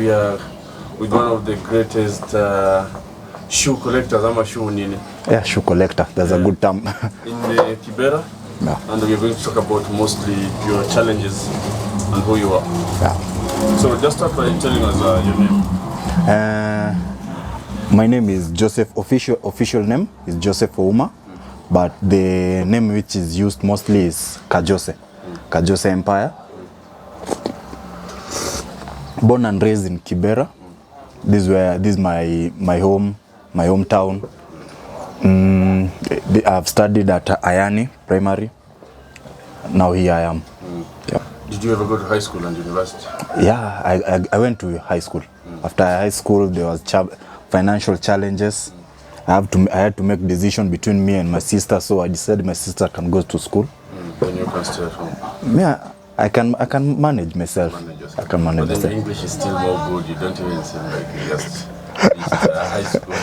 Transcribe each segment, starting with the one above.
we are with one of the greatest shoe collectors. I'm a shoe nini. Yeah, shoe collector. That's a good term. In the Kibera. Yeah. And we're going to talk about mostly your challenges and who you are. Yeah. So just start by telling us your name. My name is Joseph. Official name is Joseph Ouma, but the name which is used mostly is Kajoseh. Kajoseh Empire. Born and raised in Kibera. This is my hometown. I've studied at Ayani Primary. Now here I am. Yeah. Did you ever go to high school and university? Yeah, I went to high school. After high school, there was financial challenges. I had to make decision between me and my sister, so I decided my sister can go to school. Then you can stay at home. Yeah, I can manage myself. I can manage but then myself. Your English is still more good. You don't even seem like you just high school.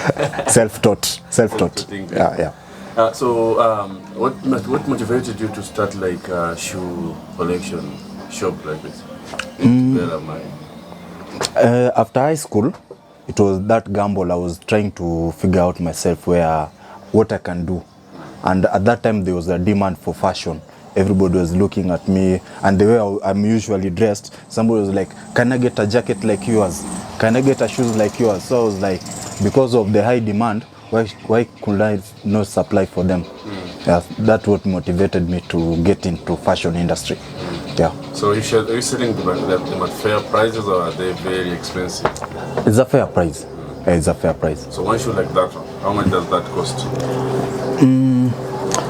Self-taught. Yeah. What motivated you to start like a shoe collection shop like this? After high school, it was that gamble. I was trying to figure out myself what I can do, and at that time there was a demand for fashion. Everybody was looking at me, and the way I'm usually dressed, somebody was like, "Can I get a jacket like yours? Can I get a shoes like yours?" So I was like, because of the high demand, why could I not supply for them? Yeah, that's what motivated me to get into fashion industry. Yeah. So are you selling them at fair prices, or are they very expensive? It's a fair price. Yeah, it's a fair price. So one shoe like that one, how much does that cost?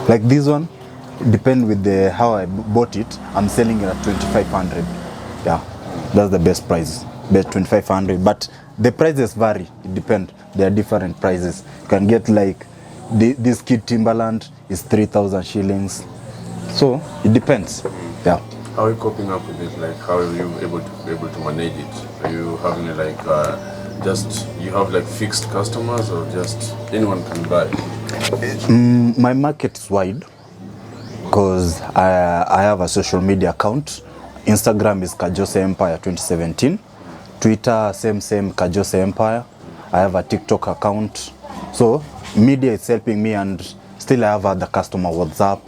Like this one, depend with how I bought it. I'm selling it at 2,500. Yeah, that's the best price. Best 2,500. But the prices vary. It depends. There are different prices. You can get like this Kid Timberland is 3,000 shillings. So it depends. Yeah. How are you coping up with it? Like, how are you able to manage it? Are you having like you have like fixed customers, or just anyone can buy? My market is wide because I have a social media account. Instagram is Kajoseh Empire 2017. Twitter same Kajoseh Empire. I have a TikTok account. So media is helping me, and still I have other customer WhatsApp.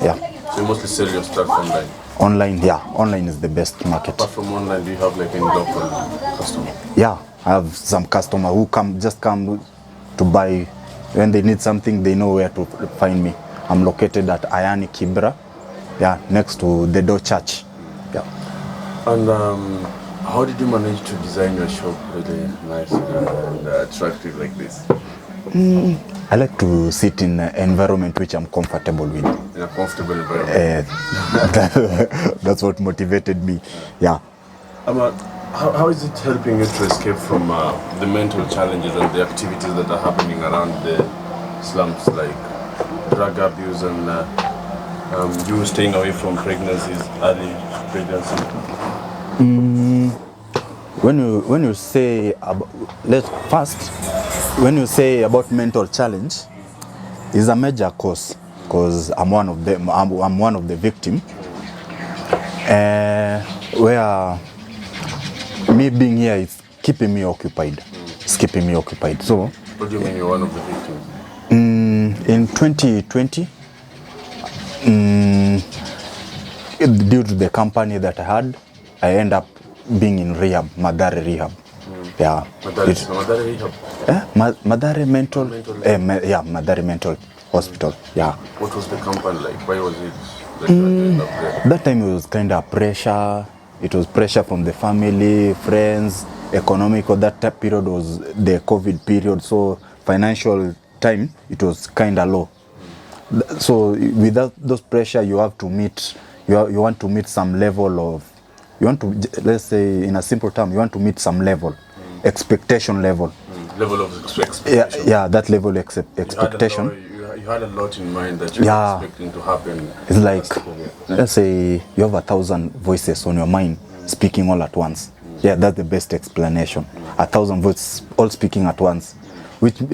Yeah. So you mostly sell your stuff online? Online, yeah. Online is the best market. Apart from online, do you have like any local customer? Yeah, I have some customer who come to buy. When they need something, they know where to find me. I'm located at Ayani Kibera, yeah, next to the Door Church. Yeah. And how did you manage to design your shop really nice and attractive like this? I like to sit in an environment which I'm comfortable with. In a comfortable environment? That's what motivated me, yeah. How is it helping you to escape from the mental challenges and the activities that are happening around the slums, like drug abuse and you staying away from pregnancies, early pregnancy? When you say when you say about mental challenge, is a major cause, because I'm one of them. I'm one of the victims. Where me being here is keeping me occupied. It's keeping me occupied. So. What do you mean you're one of the victims? In 2020, due to the company that I had, I end up being in rehab, Madare rehab. Yeah. Madare rehab? Madare mental. Madare mental hospital. Yeah. What was the company like? Why was it like that time it was kind of pressure. It was pressure from the family, friends, economic. Or that period was the COVID period, so financial time it was kind of low. So without those pressure, you have to meet. You want to meet some level of. You want to, let's say in a simple term, you want to meet some level, expectation level. Level of expectation. Yeah, that level expectation. You had a lot in mind that you were expecting to happen. It's like, let's say you have 1,000 voices on your mind speaking all at once. Yeah, that's the best explanation. 1,000 voices all speaking at once. Which you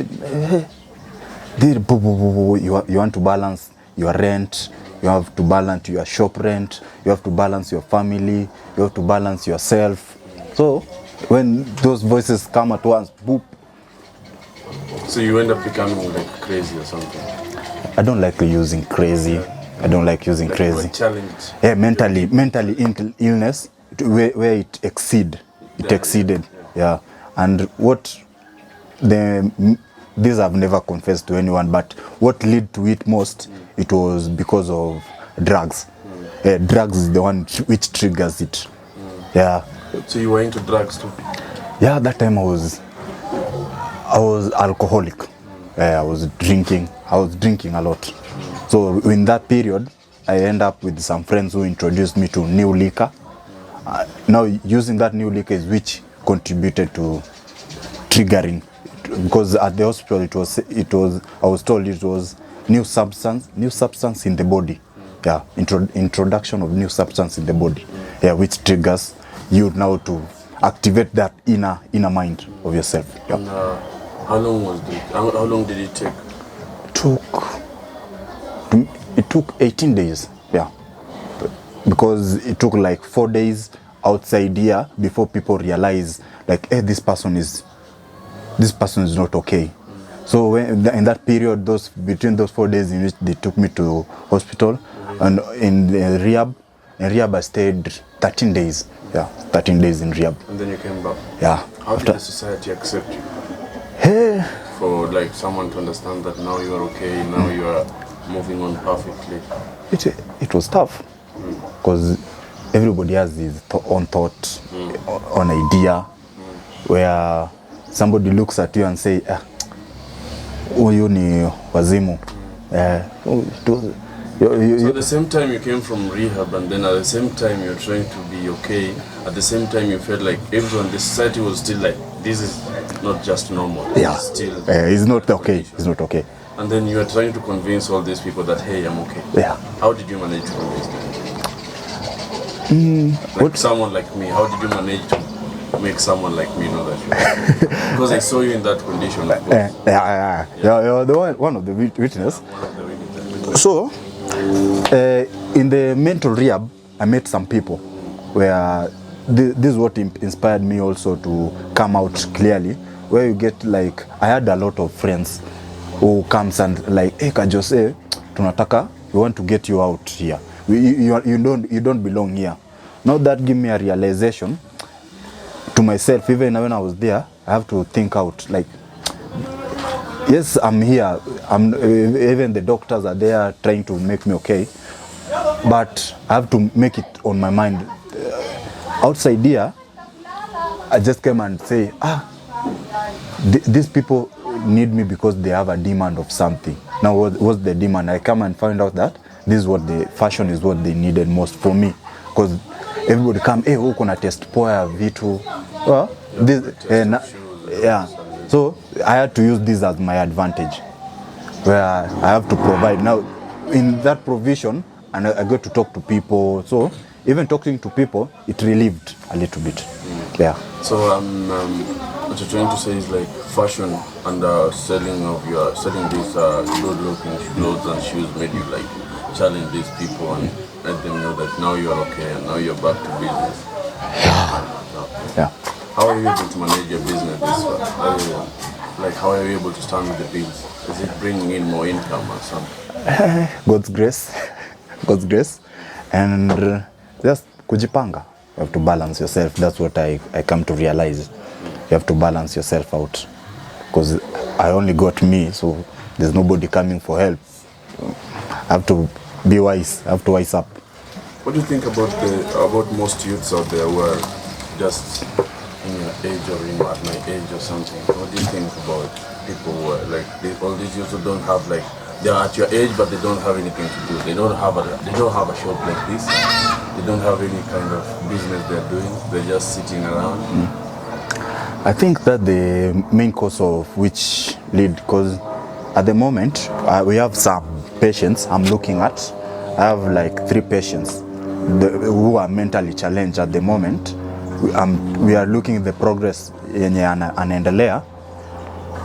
want to balance your rent, you have to balance your shop rent, you have to balance your family, you have to balance yourself. So when those voices come at once, boop. So you end up becoming like crazy or something. I don't like using crazy. I don't like using Like crazy. you were challenged. Yeah, mentally illness where it exceeded. Yeah, and what these I've never confessed to anyone, but what led to it most, it was because of drugs. Drugs is the one which triggers it. Yeah. So you were into drugs too? Yeah, that time I was alcoholic. I was drinking a lot. So in that period, I end up with some friends who introduced me to new liquor. Now using that new liquor is which contributed to triggering, because at the hospital it was I was told it was new substance in the body. Yeah, introduction of new substance in the body. Yeah, which triggers you now to activate that inner mind of yourself. Yeah. And, how long was it? How long did it take? It took 18 days. Yeah, because it took like 4 days outside here before people realize like, hey, this person is not okay. So when, in that period, between those 4 days in which they took me to hospital, and in the rehab I stayed 13 days. Yeah, 13 days in rehab. And then you came back. Yeah. How did the society accept you? Hey. For like someone to understand that now you are okay, now you are moving on perfectly. It was tough because everybody has his own thought, own idea, where somebody looks at you and say, huyu ni wazimu. So at the same time you came from rehab, and then at the same time you're trying to be okay, at the same time you felt like everyone, the society was still like, this is not just normal. Yeah, it's still it's not okay. It's not okay. And then you are trying to convince all these people that, hey, I'm okay. Yeah. How did you manage to convince them? Like someone like me, how did you manage to make someone like me know that you're okay? Because I saw you in that condition, of course. You're the one of the witness. One of the witnesses. So, in the mental rehab, I met some people where this is what inspired me also to come out clearly. Where you get like, I had a lot of friends who comes and like, hey Kajoseh, tunataka, we want to get you out here. You don't belong here. Now that gave me a realization to myself. Even when I was there, I have to think out like, yes, I'm here. Even the doctors are there trying to make me okay, but I have to make it on my mind. Outside here, I just came and say, these people need me because they have a demand of something. Now, what's the demand? I come and find out that this is what the fashion is what they needed most for me, because everybody come, hey, who can test poa vitu? Well, this, yeah. So I had to use this as my advantage, where I have to provide. Now, in that provision, and I got to talk to people. So even talking to people, it relieved a little bit. Yeah. So what you're trying to say is like fashion and selling these good-looking clothes and shoes made you like challenge these people and let them know that now you are okay and now you're back to business. Yeah. How are you able to manage your business this way? How are you able to stand with the bills? Is it bringing in more income or something? God's grace, and just kujipanga. You have to balance yourself. That's what I come to realize. You have to balance yourself out, because I only got me, so there's nobody coming for help. I have to be wise. I have to wise up. What do you think about most youths out there who are just in your age or at my age or something? What do you think about people who are like all these youths who don't have like, they're at your age but they don't have anything to do. They don't have a shop like this. They don't have any kind of business they're doing. They're just sitting around. I think that the main cause of which lead, because at the moment we have some patients I'm looking at. I have like 3 patients who are mentally challenged at the moment. We are looking at the progress yenye anaendelea.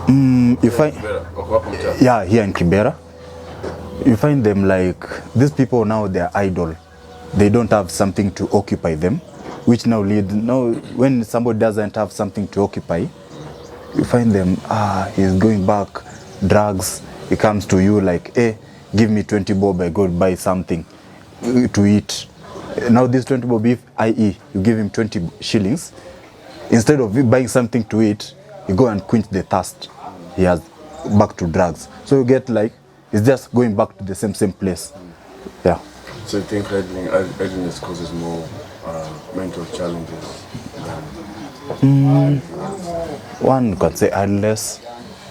Here in Kibera. You find them like, these people now, they're idle. They don't have something to occupy them. which now lead, now when somebody doesn't have something to occupy, you find them, he's going back, drugs. He comes to you like, hey, give me 20 bob, I go buy something to eat. Now this 20 bob, if i.e. you give him 20 shillings, instead of buying something to eat, you go and quench the thirst. He has back to drugs. So you get like, it's just going back to the same place. Yeah. So you think idleness causes more mental challenges? One, you can say idleness.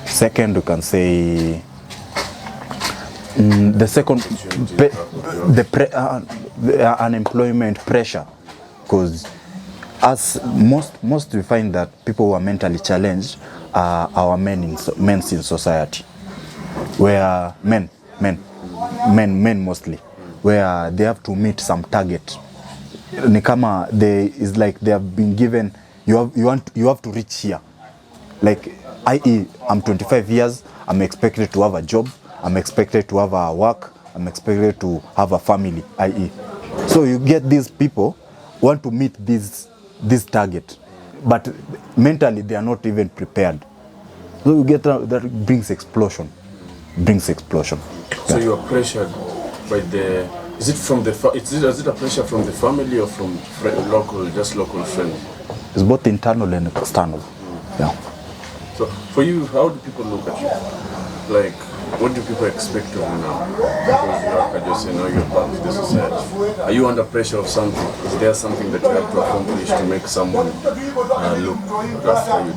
Second, you can say the second, the unemployment pressure, because as most we find that people who are mentally challenged are our men in society, where men mostly, where they have to meet some target. Nikama, is like they have been given, you have to reach here. Like, i.e. I'm 25 years, I'm expected to have a job, I'm expected to have a work, I'm expected to have a family, i.e. So you get these people want to meet this target, but mentally they are not even prepared. So you get that brings explosion. So you are pressured by the, is it a pressure from the family or from local friends? It's both internal and external. Yeah. So for you, how do people look at you? Like, what do people expect of you now? Because you are Kajoseh, now you're part of the society. Are you under pressure of something? Is there something that you have to accomplish to make someone look after you,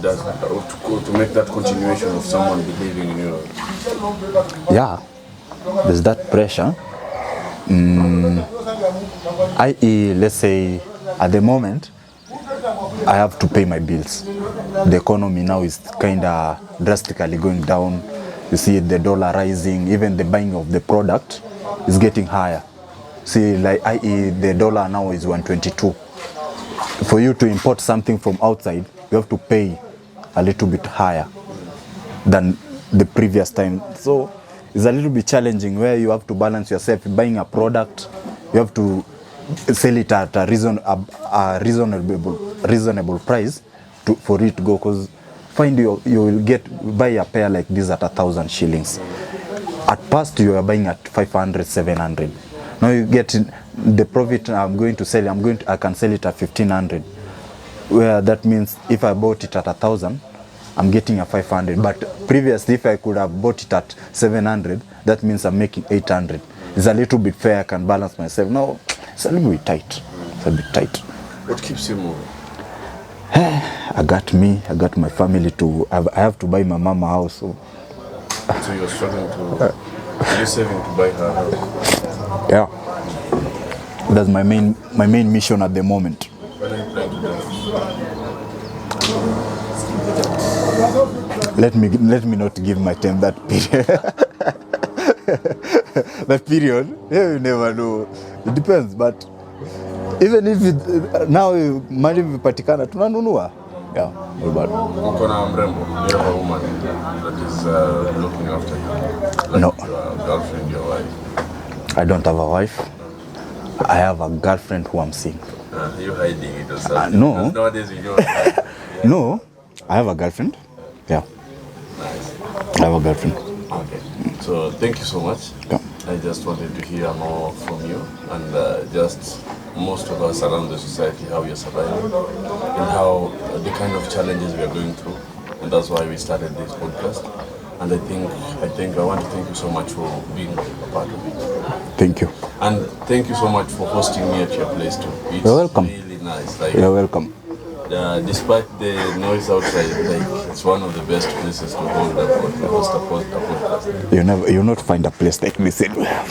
or to make that continuation of someone believing in you? Yeah, there's that pressure. I.e., let's say, at the moment, I have to pay my bills. The economy now is kind of drastically going down. You see the dollar rising, even the buying of the product is getting higher. See, like, i.e. the dollar now is 122. For you to import something from outside, you have to pay a little bit higher than the previous time. So it's a little bit challenging, where you have to balance yourself. Buying a product, you have to sell it at a reasonable price for it to go, because find you will buy a pair like this at 1,000 shillings. At past you are buying at 500, 700. Now you get the profit. I can sell it at 1,500, where that means if I bought it at 1,000, I'm getting a 500. But previously, if I could have bought it at 700, that means I'm making 800. It's a little bit fair. I can balance myself. Now it's a little bit tight. It's a bit tight. What keeps you moving? I got my family to. I have to buy my mama house. So you're struggling to. You're saving to buy her house. Yeah, that's my main mission at the moment. What are you planning to do? Let me not give my time that period. That period, you never know. It depends, but even if now money vipatikana tunanunua. Yeah, all bad. Uko na mrembo, you have a woman that is looking after you. Like No. Your girlfriend, your wife. I don't have a wife. I have a girlfriend who I'm seeing. You're hiding it or something? No. Because nowadays you don't hide. Yeah. No, I have a girlfriend. Yeah. Nice. I have a girlfriend. Okay. So thank you so much. Yeah. I just wanted to hear more from you, and just most of us around the society, how you're surviving and how the kind of challenges we are going through, and that's why we started this podcast. And I think I want to thank you so much for being a part of it. Thank you. And thank you so much for hosting me at your place too. It's You're welcome. Really nice. Like, You're welcome. despite the noise outside, like, it's one of the best places to host a podcast. You'll not find a place like this anywhere.